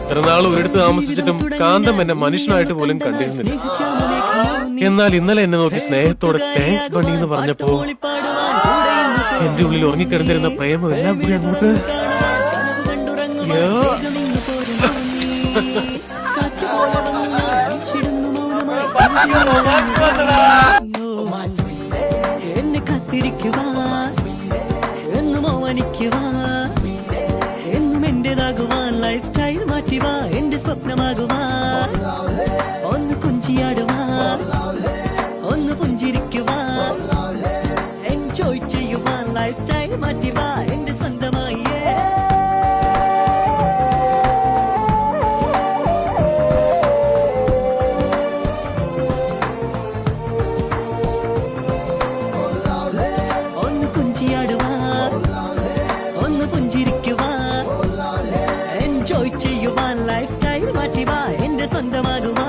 ഇത്ര നാൾ ഒരിടത്ത് താമസിച്ചിട്ടും കാന്തം എന്നെ മനുഷ്യനായിട്ട് പോലും കണ്ടിരുന്നില്ല. എന്നാൽ ഇന്നലെ എന്നെ നോക്കി സ്നേഹത്തോടെ താങ്ക്സ് ബണ്ണി എന്ന് പറഞ്ഞപ്പോ എന്റെ ഉള്ളിൽ ഉറങ്ങിക്കിടന്നിരുന്ന പ്രേമം എല്ലാം കൂടി അങ്ങോട്ട് എന്നെ കാത്തിരിക്കുവാ എന്നും ഓമനിക്കുവാ എന്നും എന്റേതാകുവാൻ ലൈഫ് സ്റ്റൈൽ മാറ്റുവാ എന്റെ സ്വപ്നമാകുവാ ഒന്ന് കുഞ്ചിയാടുവാ ഒന്ന് പുഞ്ചിരിക്കുവാ എൻജോയ് ചെയ്യുവാൻ ലൈഫ് സ്റ്റൈൽ മാറ്റുവാ എന്റെ സ്വന്തമായി ഒന്ന് പുഞ്ചിരിക്കുവാ എൻജോയ് ചെയ്യുവാൻ ലൈഫ് സ്റ്റൈൽ മാറ്റുവാ എന്റെ സ്വന്തമാകുവാ